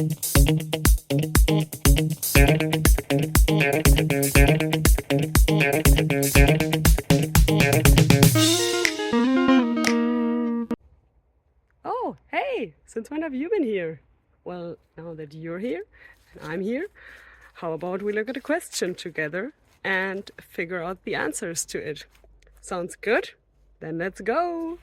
Oh, hey, since when have you been here? Well, now that you're here and I'm here, how about we look at a question together and figure out the answers to it? Sounds good? Then let's go!